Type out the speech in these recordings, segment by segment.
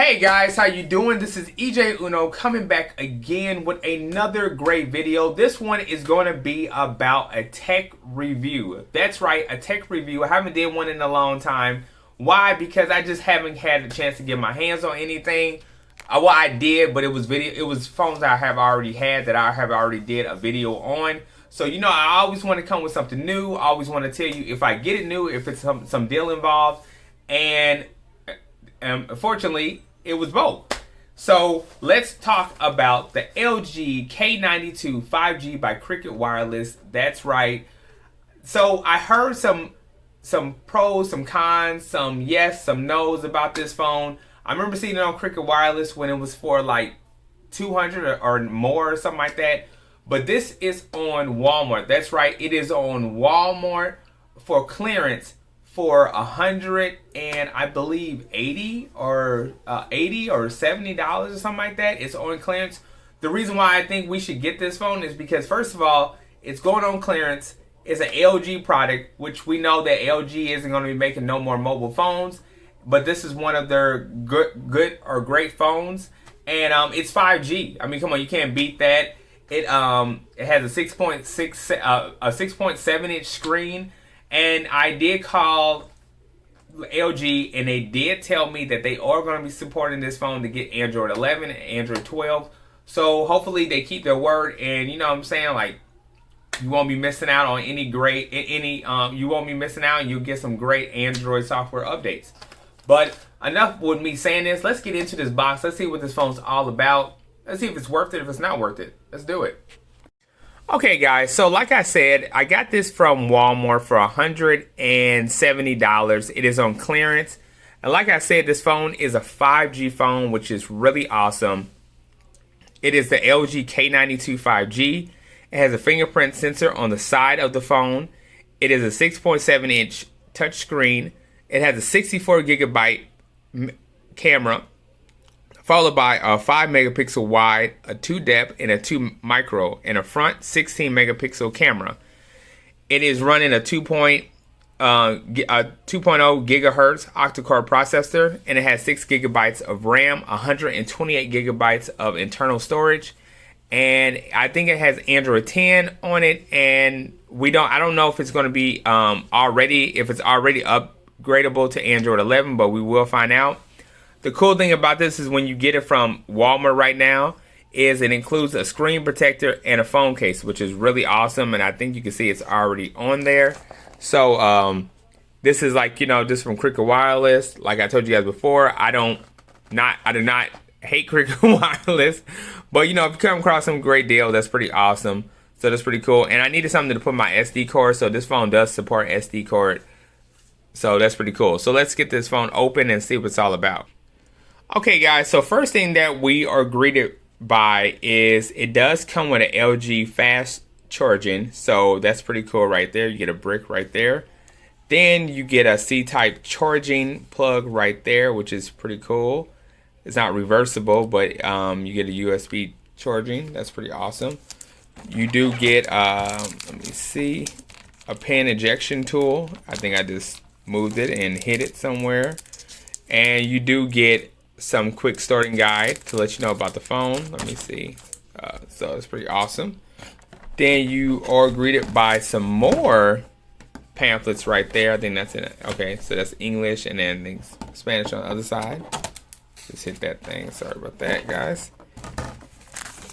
Hey guys, how you doing? This is EJ Uno coming back again with another great video. This one is going to be about a tech review. That's right, a tech review. I haven't did one in a long time. Why? Because I just haven't had the chance to get my hands on anything. Well, I did, but it was phones I have already had that I have already did a video on. So, you know, I always want to come with something new. I always want to tell you if I get it new, if it's some deal involved. And unfortunately, it was both. So let's talk about the LG K92 5G by Cricket Wireless. That's right. So I heard some pros, some cons, some yes, some no's about this phone. I remember seeing it on Cricket Wireless when it was for like 200 or more or something like that. But this is on Walmart. That's right. It is on Walmart for clearance for $100 and I believe $80 or $70 or something like that. It's on clearance. The reason why I think we should get this phone is because, first of all, it's going on clearance. It's an LG product, which we know that LG isn't going to be making no more mobile phones, but this is one of their good or great phones, and it's 5G. I mean, come on, you can't beat that. It has a 6.7 inch screen. And I did call LG, and they did tell me that they are going to be supporting this phone to get Android 11 and Android 12. So hopefully they keep their word, and you know what I'm saying, like, you won't be missing out on you won't be missing out, and you'll get some great Android software updates. But enough with me saying this. Let's get into this box. Let's see what this phone's all about. Let's see if it's worth it, if it's not worth it. Let's do it. Okay guys, so like I said, I got this from Walmart for $170. It is on clearance. And like I said, this phone is a 5G phone, which is really awesome. It is the LG K92 5G. It has a fingerprint sensor on the side of the phone. It is a 6.7 inch touchscreen. It has a 64 gigabyte camera, followed by a 5 megapixel wide, a 2 depth, and a 2 micro, and a front 16 megapixel camera. It is running a 2.0 gigahertz octa-core processor, and it has 6 gigabytes of RAM, 128 gigabytes of internal storage, and I think it has Android 10 on it. And I don't know if it's going to be already upgradable to Android 11, but we will find out. The cool thing about this is when you get it from Walmart right now is it includes a screen protector and a phone case, which is really awesome. And I think you can see it's already on there. So this is like, you know, this from Cricket Wireless. Like I told you guys before, I do not hate Cricket Wireless, but you know, if you come across some great deal, that's pretty awesome. So that's pretty cool. And I needed something to put my SD card, so this phone does support SD card. So that's pretty cool. So let's get this phone open and see what it's all about. Okay guys, so first thing that we are greeted by is it does come with an LG fast charging. So that's pretty cool right there. You get a brick right there. Then you get a C-type charging plug right there, which is pretty cool. It's not reversible, but you get a USB charging. That's pretty awesome. You do get, let me see, a pen ejection tool. I think I just moved it and hit it somewhere. And you do get some quick starting guide to let you know about the phone. Let me see. So it's pretty awesome. Then you are greeted by some more pamphlets right there. I think that's it. Okay, so that's English, and then Spanish on the other side. Just hit that thing. Sorry about that, guys.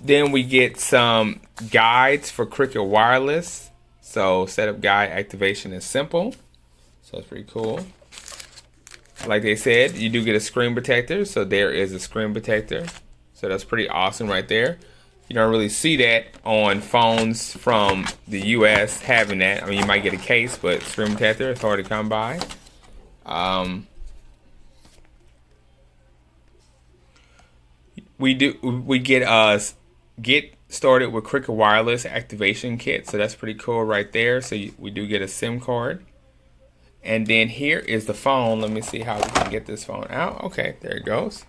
Then we get some guides for Cricket Wireless. So setup guide, activation is simple. So it's pretty cool. Like they said, you do get a screen protector. So there is a screen protector. So that's pretty awesome right there. You don't really see that on phones from the US having that. I mean, you might get a case, but screen protector, it's hard to come by. We get started with Cricket Wireless activation kit. So that's pretty cool right there. So we do get a SIM card. And then here is the phone. Let me see how we can get this phone out. Okay, there it goes.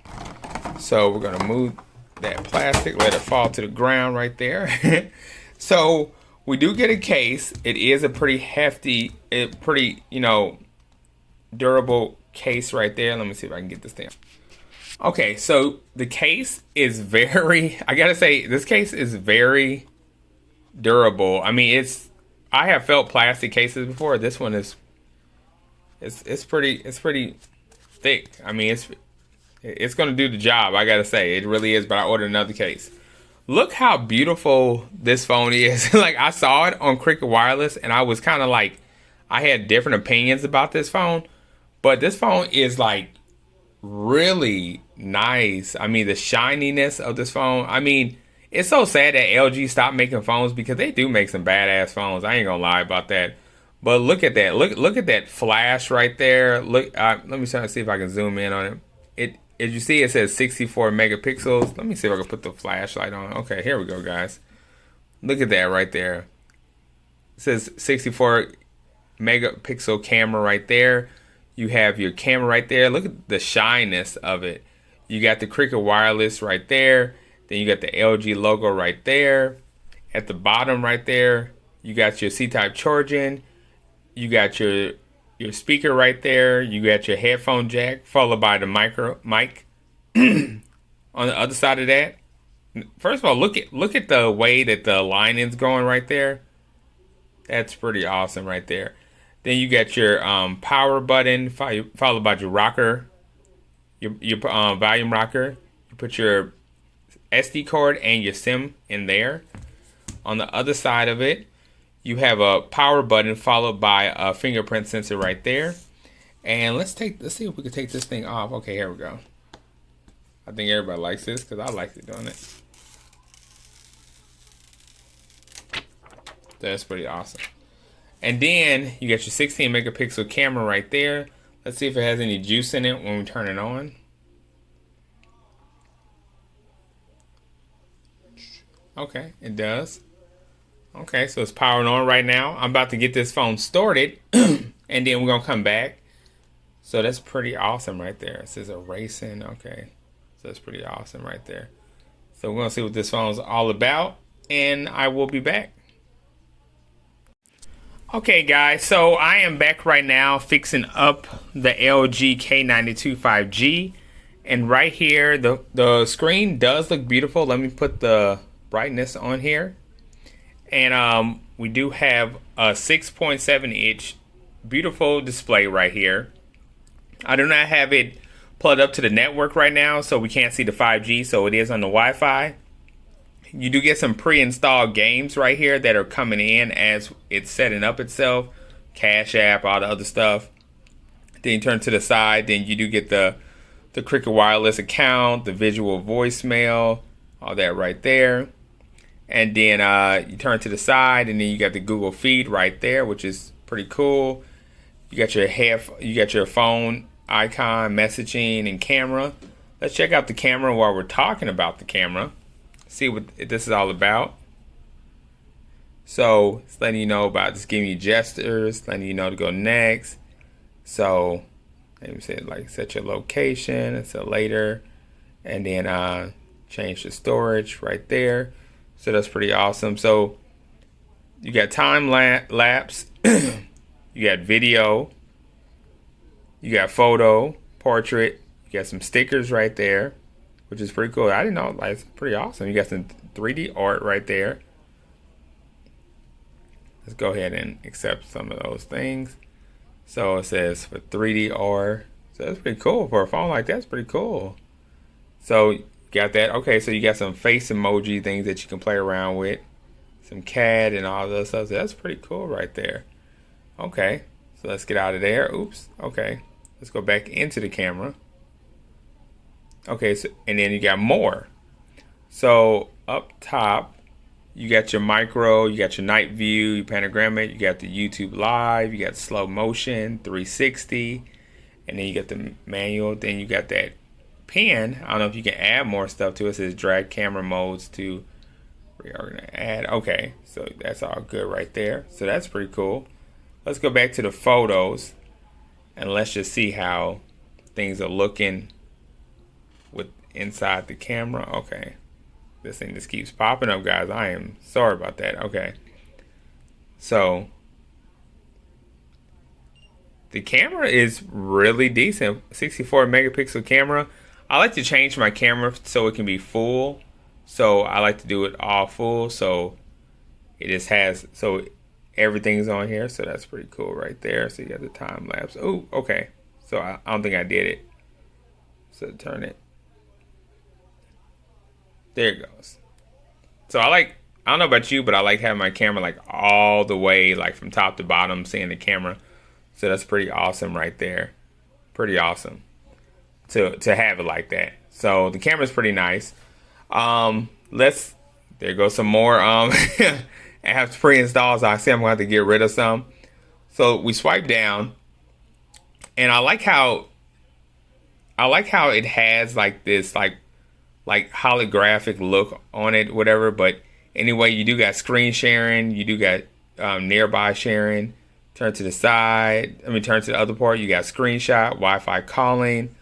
So we're gonna move that plastic, let it fall to the ground right there. So we do get a case. It is a pretty hefty, pretty, you know, durable case right there. Let me see if I can get this thing. Okay, so the case is very, I gotta say, this case is very durable. I mean, I have felt plastic cases before. This one is, it's pretty thick. I mean, it's gonna do the job. I gotta say, it really is. But I ordered another case. Look how beautiful this phone is. Like, I saw it on Cricket Wireless, and I was kind of like, I had different opinions about this phone, but this phone is like really nice. I mean, the shininess of this phone. I mean, it's so sad that LG stopped making phones because they do make some badass phones. I ain't gonna lie about that. But look at that. Look at that flash right there. Look. Let me try to see if I can zoom in on it. As you see, it says 64 megapixels. Let me see if I can put the flashlight on. Okay, here we go, guys. Look at that right there. It says 64 megapixel camera right there. You have your camera right there. Look at the shyness of it. You got the Cricket Wireless right there. Then you got the LG logo right there. At the bottom right there, you got your C-type charging. You got your speaker right there. You got your headphone jack, followed by the mic on the other side of that. First of all, look at the way that the lining's going right there. That's pretty awesome right there. Then you got your power button, followed by your rocker, your volume rocker. You put your SD card and your SIM in there. On the other side of it, you have a power button followed by a fingerprint sensor right there. And let's see if we can take this thing off. Okay, here we go. I think everybody likes this because I like it doing it. That's pretty awesome. And then you got your 16 megapixel camera right there. Let's see if it has any juice in it when we turn it on. Okay, it does. Okay, so it's powering on right now. I'm about to get this phone started, and then we're gonna come back. So that's pretty awesome right there. It says erasing. Okay, so that's pretty awesome right there. So we're gonna see what this phone's all about, and I will be back. Okay, guys, so I am back right now fixing up the LG k92 5G, and right here the screen does look beautiful. Let me put the brightness on here. And we do have a 6.7 inch beautiful display right here. I do not have it plugged up to the network right now, so we can't see the 5G, so it is on the Wi-Fi. You do get some pre-installed games right here that are coming in as it's setting up itself. Cash App, all the other stuff. Then you turn to the side, then you do get the Cricket Wireless account, the visual voicemail, all that right there. And then you turn to the side, and then you got the Google feed right there, which is pretty cool. You got your phone icon, messaging, and camera. Let's check out the camera while we're talking about the camera. See what this is all about. So it's letting you know about just giving you gestures, letting you know to go next. So let me say like set your location, it's a later, and then change the storage right there. So that's pretty awesome. So you got time lapse, you got video, you got photo, portrait, you got some stickers right there, which is pretty cool. I didn't know, like, it's pretty awesome. You got some 3D art right there. Let's go ahead and accept some of those things. So it says for 3D art. So that's pretty cool for a phone like that. That's pretty cool. So you got that. Okay, so you got some face emoji things that you can play around with. Some cat and all that stuff. So that's pretty cool right there. Okay, so let's get out of there. Oops. Okay, let's go back into the camera. Okay, so and then you got more. So up top, you got your micro, you got your night view, your panoramic, you got the YouTube live, you got slow motion, 360, and then you got the manual. Then you got that pen. I don't know if you can add more stuff to it. It says drag camera modes to reorganize. Add. Okay, so that's all good right there. So that's pretty cool. Let's go back to the photos, and let's just see how things are looking with inside the camera. Okay, this thing just keeps popping up, guys. I am sorry about that. Okay, so the camera is really decent. 64 megapixel camera. I like to change my camera so it can be full. So I like to do it all full. So it just has, so everything's on here. So that's pretty cool right there. So you got the time lapse. Oh, okay. So I don't think I did it. So turn it. There it goes. So I don't know about you, but I like having my camera like all the way, like from top to bottom, seeing the camera. So that's pretty awesome right there. Pretty awesome to have it like that. So the camera's pretty nice. There goes some more apps pre-installed. So I see I'm gonna have to get rid of some. So we swipe down, and I like how it has like this like holographic look on it, whatever. But anyway, you do got screen sharing, you do got nearby sharing. Turn to the side. Turn to the other part. You got screenshot, Wi-Fi calling,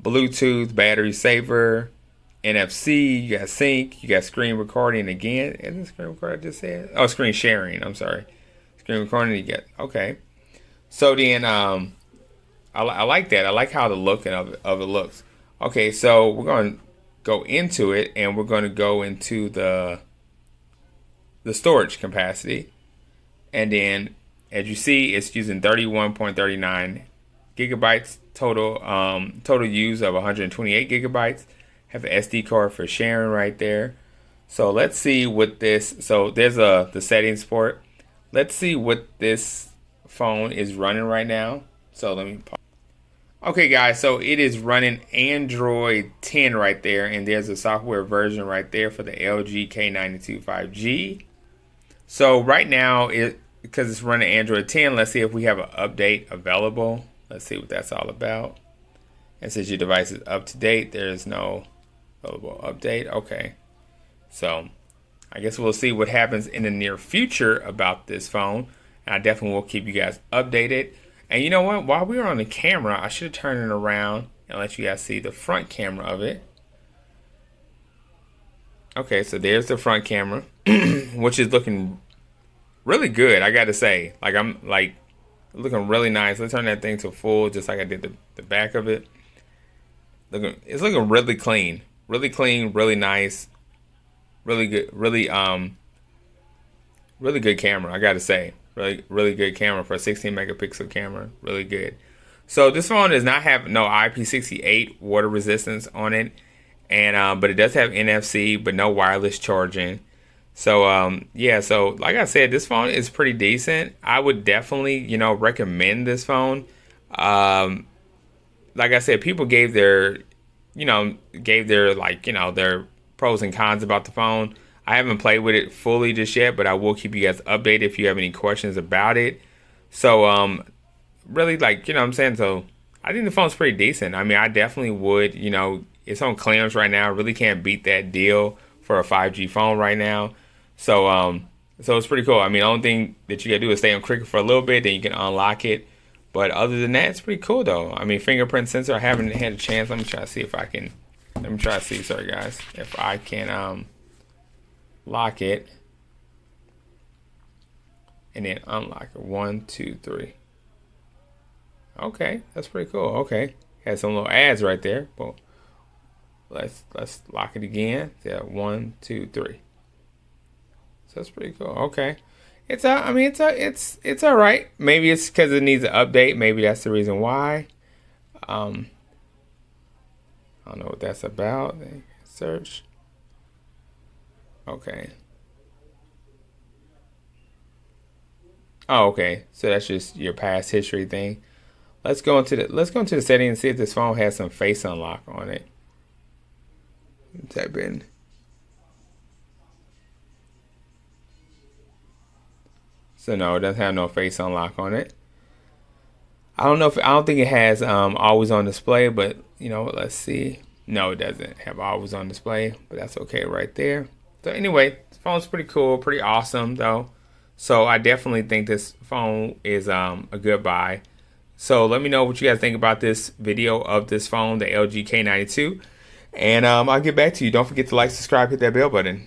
Bluetooth, battery saver, NFC. You got sync. You got screen recording again. Isn't it screen recording I just said? Oh, screen sharing. I'm sorry. Screen recording. You get okay. So then, I like that. I like how the look of it looks. Okay, so we're going to go into it, and we're going to go into the storage capacity, and then as you see, it's using 31.39 gigabytes total. Total use of 128 gigabytes. Have an SD card for sharing right there. So let's see what this. So there's the settings port. Let's see what this phone is running right now. So let me pause. Okay, guys. So it is running Android 10 right there, and there's a software version right there for the LG K92 5G. So right now because it's running Android 10, let's see if we have an update available. Let's see what that's all about. And since your device is up to date, there is no available update. Okay. So I guess we'll see what happens in the near future about this phone. And I definitely will keep you guys updated. And you know what? While we were on the camera, I should have turned it around and let you guys see the front camera of it. Okay, so there's the front camera, which is looking really good, I gotta say. Like, I'm like looking really nice. Let's turn that thing to full, just like I did the back of it. It's looking really clean, really nice, really good, really good camera. I gotta say, really good camera for a 16 megapixel camera. Really good. So this phone does not have no IP68 water resistance on it, and but it does have NFC, but no wireless charging. So yeah, so like I said, this phone is pretty decent. I would definitely, recommend this phone. Like I said, people gave their their pros and cons about the phone. I haven't played with it fully just yet, but I will keep you guys updated if you have any questions about it. So really, like, what I'm saying? So I think the phone's pretty decent. I definitely would, it's on clearance right now. Really can't beat that deal for a 5G phone right now. So so it's pretty cool. The only thing that you gotta do is stay on Cricket for a little bit, then you can unlock it. But other than that, it's pretty cool though. Fingerprint sensor, I haven't had a chance. Let me try to see if I can. Sorry guys, if I can lock it and then unlock it. 1, 2, 3. Okay, that's pretty cool. Okay, had some little ads right there. But let's lock it again. Yeah, 1, 2, 3. So that's pretty cool. Okay, it's it's all right. Maybe it's because it needs an update. Maybe that's the reason why. I don't know what that's about. Search. Okay. Oh, okay. So that's just your past history thing. Let's go into the setting and see if this phone has some face unlock on it. Type in. So no, it doesn't have no face unlock on it. I don't think it has always on display, but let's see. No, it doesn't have always on display, but that's okay right there. So anyway, this phone's pretty cool, pretty awesome though. So I definitely think this phone is a good buy. So let me know what you guys think about this video of this phone, the LG K92. And I'll get back to you. Don't forget to like, subscribe, hit that bell button.